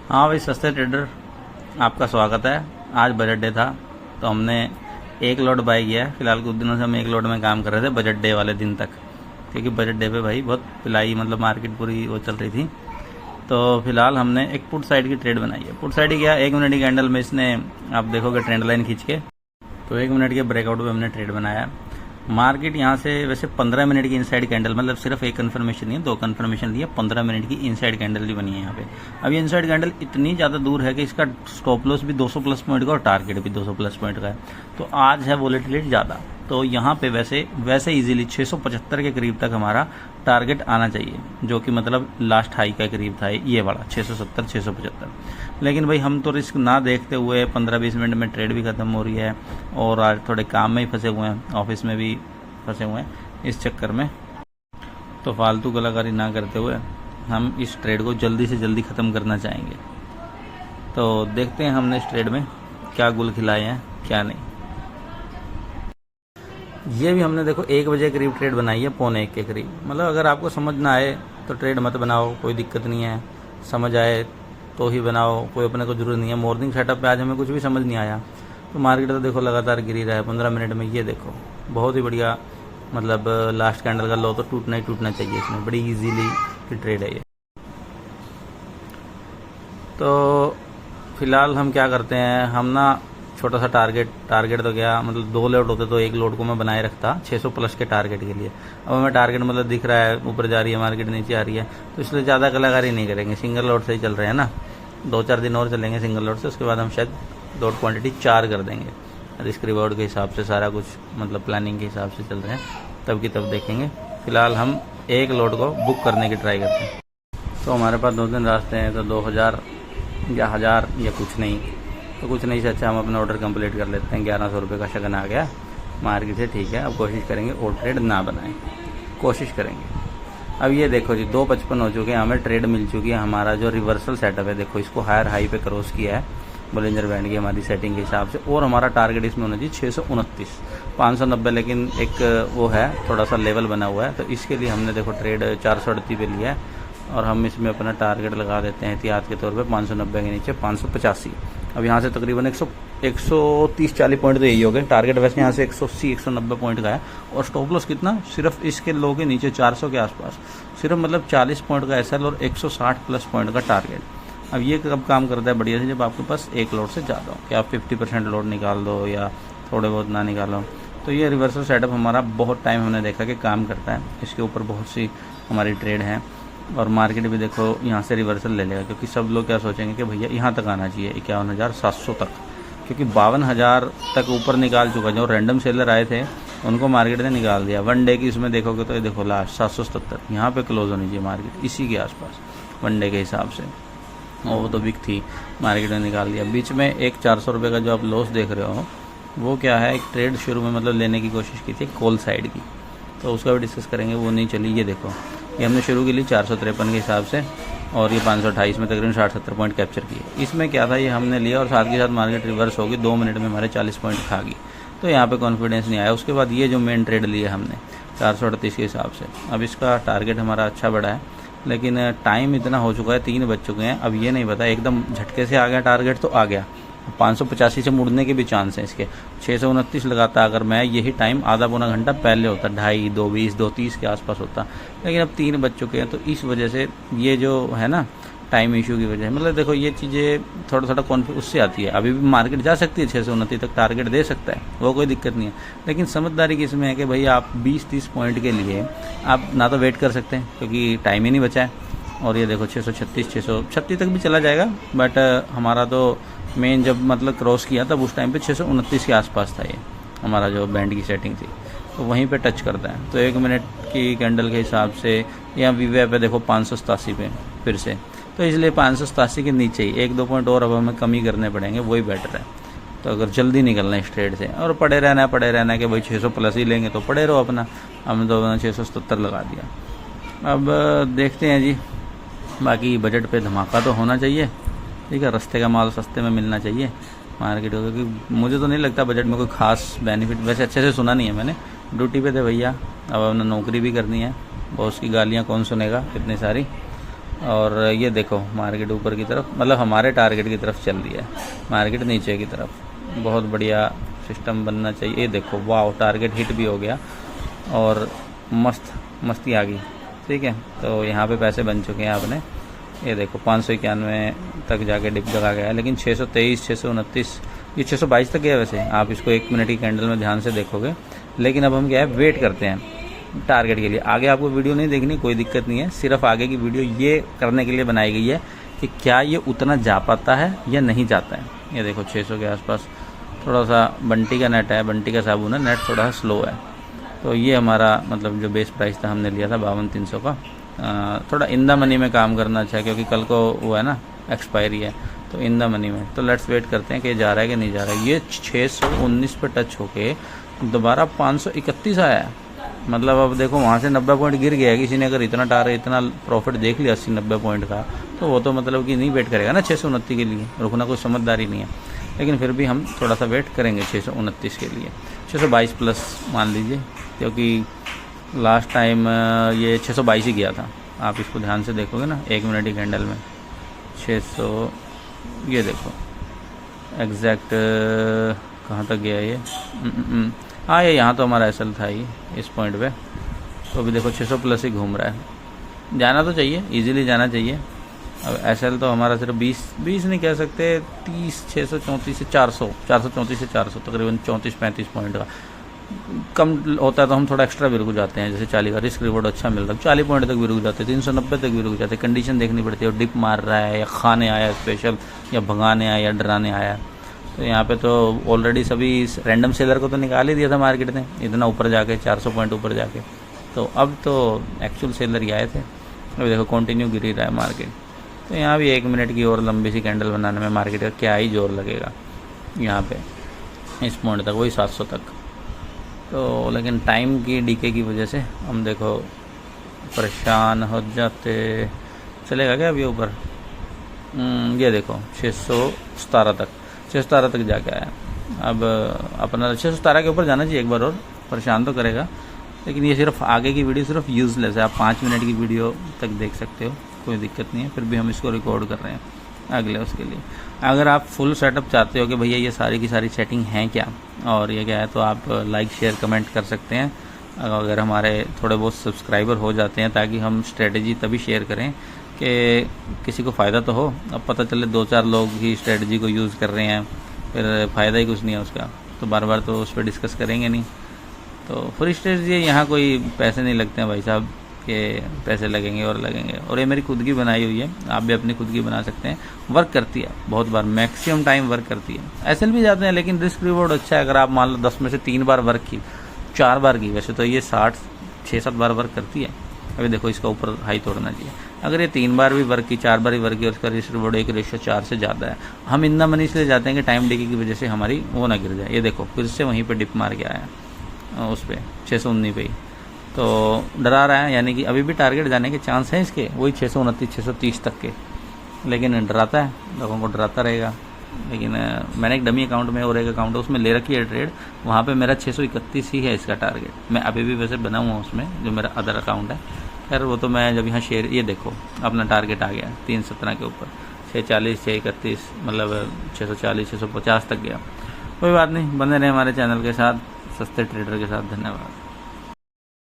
हाँ भाई, सस्ते ट्रेडर आपका स्वागत है। आज बजट डे था तो हमने एक लॉट बाय किया है। फिलहाल कुछ दिनों से हम एक लॉट में काम कर रहे थे बजट डे वाले दिन तक, क्योंकि बजट डे पे भाई बहुत पिलाई मतलब मार्केट पूरी वो चल रही थी। तो फिलहाल हमने एक पुट साइड की ट्रेड बनाई है। पुट साइड क्या, 1 मिनट की कैंडल में इसने आप देखोगे ट्रेंड लाइन खींच के, तो 1 मिनट के ब्रेकआउट पे हमने ट्रेड बनाया। मार्केट यहाँ से वैसे 15 मिनट की इनसाइड कैंडल, मतलब सिर्फ एक कन्फर्मेशन नहीं है, 2 कन्फर्मेशन दी है, 15 मिनट की इनसाइड कैंडल भी बनी है यहाँ पे। अब ये इनसाइड कैंडल इतनी ज़्यादा दूर है कि इसका स्टॉप लॉस भी 200 प्लस पॉइंट का और टारगेट भी 200 प्लस पॉइंट का है। तो आज है वोलेटिलिटी ज़्यादा, तो यहाँ पे वैसे इजीली 675 के करीब तक हमारा टारगेट आना चाहिए, जो कि मतलब लास्ट हाई का करीब था ये वाला 670 675। लेकिन भाई हम तो रिस्क ना देखते हुए 15-20 मिनट में ट्रेड भी ख़त्म हो रही है और आज थोड़े काम में ही फंसे हुए हैं, ऑफिस में भी फंसे हुए हैं, इस चक्कर में तो फालतू कलाकारी ना करते हुए हम इस ट्रेड को जल्दी से जल्दी ख़त्म करना चाहेंगे। तो देखते हैं हमने इस ट्रेड में क्या गुल खिलाए हैं क्या नहीं। ये भी हमने देखो 1 बजे करीब ट्रेड बनाई है, 1:45 के करीब। मतलब अगर आपको समझ ना आए तो ट्रेड मत बनाओ, कोई दिक्कत नहीं है। समझ आए तो ही बनाओ, कोई अपने को जरूरत नहीं है। मॉर्निंग सेटअप पे आज हमें कुछ भी समझ नहीं आया तो मार्केट तो देखो लगातार गिरी रहा है 15 मिनट में। ये देखो बहुत ही बढ़िया, मतलब लास्ट कैंडल का लो तो टूटना ही टूटना चाहिए इसमें, बड़ी इजीली की ट्रेड है ये। तो फिलहाल हम क्या करते हैं, हम ना छोटा सा टारगेट तो क्या, मतलब 2 लोड होते तो 1 लोड को मैं बनाए रखता 600 प्लस के टारगेट के लिए। अब हमें टारगेट मतलब दिख रहा है ऊपर जा रही है मार्केट, नीचे आ रही है, तो इसलिए ज़्यादा कलाकारी नहीं करेंगे। सिंगल लोड से ही चल रहे हैं ना, 2-4 दिन और चलेंगे सिंगल लोड से, उसके बाद हम शायद लोड क्वांटिटी 4 कर देंगे। रिस्क रिवॉर्ड के हिसाब से सारा कुछ, मतलब प्लानिंग के हिसाब से चल रहे हैं, तब की तब देखेंगे। फिलहाल हम 1 लोड को बुक करने की ट्राई करते हैं। तो हमारे पास 2-3 रास्ते हैं, तो 2000 या 1000 या कुछ नहीं, तो कुछ नहीं से अच्छा हम अपना ऑर्डर कंप्लीट कर लेते हैं। 1100 रुपये का शगन आ गया मार्केट से, ठीक है। अब कोशिश करेंगे और ट्रेड ना बनाएं, कोशिश करेंगे। अब ये देखो जी 2:55 हो चुके हैं, हमें ट्रेड मिल चुकी है। हमारा जो रिवर्सल सेटअप है देखो, इसको हायर हाई पे क्रॉस किया है बोलिंजर बैंड की हमारी सेटिंग के हिसाब से, और हमारा टारगेट इसमें होना चाहिए 629 590। लेकिन एक वो है थोड़ा सा लेवल बना हुआ है, तो इसके लिए हमने देखो ट्रेड 438 पे लिया है और हम इसमें अपना टारगेट लगा देते हैं एहतियात के तौर पे 590 के नीचे 585। अब यहाँ से तकरीबन 130-140 पॉइंट तो यही हो गए टारगेट। वैसे यहाँ से 180-190 पॉइंट का है, और स्टॉप लॉस कितना, सिर्फ इसके लो के नीचे 400 के आसपास, सिर्फ मतलब 40 पॉइंट का एसएल और 160 प्लस पॉइंट का टारगेट। अब ये कब काम करता है बढ़िया से, जब आपके पास 1 लोड से ज़्यादा हो, कि आप 50% लोड निकाल दो या थोड़े बहुत ना निकालो। तो ये रिवर्सल सेटअप हमारा बहुत टाइम हमने देखा कि काम करता है। इसके ऊपर बहुत सी हमारी ट्रेड है, और मार्केट भी देखो यहाँ से रिवर्सल ले लेगा, क्योंकि सब लोग क्या सोचेंगे कि भैया यहाँ तक आना चाहिए 51,700 तक, क्योंकि 52,000 तक ऊपर निकाल चुका। जो रैंडम सेलर आए थे उनको मार्केट ने निकाल दिया। 1 डे की इसमें देखोगे तो ये देखो लास्ट 777 यहाँ पे क्लोज होनी चाहिए मार्केट, इसी के आसपास 1 डे के हिसाब से, और वो तो बिक थी, मार्केट ने निकाल दिया। बीच में एक 400 रुपये का जो आप लॉस देख रहे हो वो क्या है, एक ट्रेड शुरू में मतलब लेने की कोशिश की थी कॉल साइड की, तो उसका भी डिस्कस करेंगे, वो नहीं चली। ये देखो ये हमने शुरू की ली 453 के हिसाब से, और ये 528 में तकरीबन 60-70 पॉइंट कैप्चर किए। इसमें क्या था, ये हमने लिया और साथ के साथ मार्केट रिवर्स होगी, 2 मिनट में हमारे 40 पॉइंट खा गई, तो यहाँ पे कॉन्फिडेंस नहीं आया। उसके बाद ये जो मेन ट्रेड लिया हमने 438 के हिसाब से, अब इसका टारगेट हमारा अच्छा बढ़ा है, लेकिन टाइम इतना हो चुका है, 3 बज चुके हैं। अब ये नहीं पता एकदम झटके से आ गया टारगेट तो आ गया, 585 से मुड़ने के भी चांस हैं इसके। 629 लगाता अगर मैं, यही टाइम आधा पौना घंटा पहले होता, 2:30 2:20 2:30 के आसपास होता, लेकिन अब 3 बज चुके हैं। तो इस वजह से ये जो है ना टाइम इशू की वजह, मतलब देखो ये चीज़ें थोड़ा कॉन्फ्लिक्ट उससे आती है। अभी भी मार्केट जा सकती है 629 तक, टारगेट दे सकता है, वो कोई दिक्कत नहीं है। लेकिन समझदारी किस में है कि भाई आप 20-30 पॉइंट के लिए आप ना तो वेट कर सकते हैं, क्योंकि टाइम ही नहीं बचा है। और ये देखो 636 तक भी चला जाएगा, बट हमारा तो मेन जब मतलब क्रॉस किया तब उस टाइम पे 629 के आसपास था ये हमारा जो बैंड की सेटिंग थी, तो वहीं पे टच करता है। तो 1 मिनट की कैंडल के हिसाब से या वीवे पे देखो 587 पे फिर से, तो इसलिए 587 के नीचे ही 1-2 पॉइंट और अब हमें कमी करने पड़ेंगे, वही बेटर है। तो अगर जल्दी निकलना है इस ट्रेड से और पड़े रहना है कि भाई 600 प्लस ही लेंगे, तो पड़े रहो अपना। हमने तो अपना 677 लगा दिया। अब देखते हैं जी, बाकी बजट पे धमाका तो होना चाहिए, ठीक है। रास्ते का माल सस्ते में मिलना चाहिए मार्केट को, क्योंकि मुझे तो नहीं लगता बजट में कोई खास बेनिफिट, वैसे अच्छे से सुना नहीं है मैंने। ड्यूटी पे थे भैया, अब अपना नौकरी भी करनी है, बॉस की गालियाँ कौन सुनेगा इतनी सारी, और ये देखो मार्केट ऊपर की तरफ, मतलब हमारे टारगेट की तरफ चल रही है, मार्केट नीचे की तरफ। बहुत बढ़िया सिस्टम बनना चाहिए। ये देखो वाह, टारगेट हिट भी हो गया और मस्ती आ गई। ठीक है, तो यहाँ पे पैसे बन चुके हैं आपने। ये देखो 591 तक जाके डिप लगा गया है, लेकिन 623, 629, ये 622 तक गया। वैसे आप इसको 1 मिनट की कैंडल में ध्यान से देखोगे। लेकिन अब हम क्या है, वेट करते हैं टारगेट के लिए। आगे आपको वीडियो नहीं देखनी, कोई दिक्कत नहीं है, सिर्फ आगे की वीडियो ये करने के लिए बनाई गई है कि क्या ये उतना जा पाता है या नहीं जाता है। ये देखो 600 के आसपास थोड़ा सा बंटी का नेट है, बंटी का साबुन है, नेट थोड़ा सा स्लो है। तो ये हमारा मतलब जो बेस प्राइस था हमने लिया था 52,300 का। थोड़ा इन द मनी में काम करना अच्छा है, क्योंकि कल को वो है ना एक्सपायरी है, तो इन द मनी में। तो लेट्स वेट करते हैं कि जा रहा है कि नहीं जा रहा है। ये 619 पे टच होके दोबारा 531 आया है। मतलब अब देखो वहाँ से 90 पॉइंट गिर गया है। किसी ने अगर इतना प्रॉफिट देख लिया 80-90 पॉइंट का, तो वो तो मतलब कि नहीं वेट करेगा ना 629 के लिए, रुकना कोई समझदारी नहीं है। लेकिन फिर भी हम थोड़ा सा वेट करेंगे 629 के लिए, 622 प्लस मान लीजिए, क्योंकि लास्ट टाइम ये 622 ही गया था। आप इसको ध्यान से देखोगे ना 1 मिनट की कैंडल में 600, ये देखो एग्जैक्ट कहाँ तक गया ये। हाँ, ये यहाँ तो हमारा एसएल था ही इस पॉइंट पे। तो अभी देखो 600 प्लस ही घूम रहा है। जाना तो चाहिए, इजीली जाना चाहिए। अब एसएल तो हमारा सिर्फ 20 नहीं कह सकते, 30, 634 से 400, 434 से 400, तकरीबन 34-35 पॉइंट का। कम होता है तो हम थोड़ा एक्स्ट्रा भी रुक जाते हैं, जैसे 40 का रिस्क रिवॉर्ड अच्छा मिल रहा है, 40 पॉइंट तक भी रुक जाते हैं, 390 तक भी रुक जाते हैं। कंडीशन देखनी पड़ती है, डिप मार रहा है या खाने आया स्पेशल, या भगाने आया या डराने आया। तो यहाँ पे तो ऑलरेडी सभी रैंडम सेलर को तो निकाल ही दिया था मार्केट ने, इतना ऊपर जाके 400 पॉइंट ऊपर जाके। तो अब तो एक्चुअल सेलर ही आए थे। अभी देखो कंटिन्यू गिर ही रहा है मार्केट। तो यहाँ भी 1 मिनट की और लंबी सी कैंडल बनाने में मार्केट का क्या ही जोर लगेगा यहाँ पे, इस पॉइंट तक, वही 700 तक। तो लेकिन टाइम की डीके की वजह से हम देखो परेशान हो जाते। चलेगा क्या अभी ऊपर? ये देखो 617 तक, 617 तक जाके आया। अब अपना 617 के ऊपर जाना चाहिए एक बार और, परेशान तो करेगा। लेकिन ये सिर्फ आगे की वीडियो सिर्फ यूज़लेस है। आप 5 मिनट की वीडियो तक देख सकते हो, कोई दिक्कत नहीं है। फिर भी हम इसको रिकॉर्ड कर रहे हैं अगले उसके लिए। अगर आप फुल सेटअप चाहते हो कि भैया ये सारी की सारी सेटिंग हैं क्या और ये क्या है, तो आप लाइक शेयर कमेंट कर सकते हैं। अगर हमारे थोड़े बहुत सब्सक्राइबर हो जाते हैं, ताकि हम स्ट्रेटजी तभी शेयर करें कि किसी को फ़ायदा तो हो। अब पता चले 2-4 लोग ही स्ट्रेटजी को यूज़ कर रहे हैं, फिर फ़ायदा ही कुछ नहीं है उसका, तो बार बार तो उस पर डिस्कस करेंगे नहीं। तो फ्री स्ट्रेटजी है, यहाँ कोई पैसे नहीं लगते हैं भाई साहब, के पैसे लगेंगे और लगेंगे। और ये मेरी खुद की बनाई हुई है, आप भी अपनी खुद की बना सकते हैं। वर्क करती है बहुत बार, मैक्सिमम टाइम वर्क करती है। एसएल भी जाते हैं, लेकिन रिस्क रिवॉर्ड अच्छा है। अगर आप मान लो 10 में से 3 बार वर्क की, 4 बार की, वैसे तो ये 6-7 बार वर्क करती है। अभी देखो इसका ऊपर हाई तोड़ना चाहिए। अगर ये 3 बार भी वर्क की, 4 बार भी वर्क की, और उसका रिस्क रिवॉर्ड 1:4 से ज़्यादा है। हम इतना मनी इसलिए जाते हैं कि टाइम डीके की वजह से हमारी वो ना गिर जाए। ये देखो फिर से वहीं पर डिप मार के आया उस पर 619 पे ही, तो डरा रहा है। यानी कि अभी भी टारगेट जाने के चांस हैं इसके, वही 629, 630 तक के। लेकिन डराता है, लोगों को डराता रहेगा। लेकिन मैंने एक डमी अकाउंट में और एक अकाउंट है उसमें ले रखी है ट्रेड, वहाँ पे मेरा 631 ही है इसका टारगेट। मैं अभी भी वैसे बना हुआ उसमें, जो मेरा अदर अकाउंट है। खैर वो तो मैं जब यहाँ शेयर, ये देखो अपना टारगेट आ गया 317 के ऊपर, 640, 631, मतलब 640, 650 तक गया। कोई बात नहीं, बने रहे हमारे चैनल के साथ, सस्ते ट्रेडर के साथ। धन्यवाद।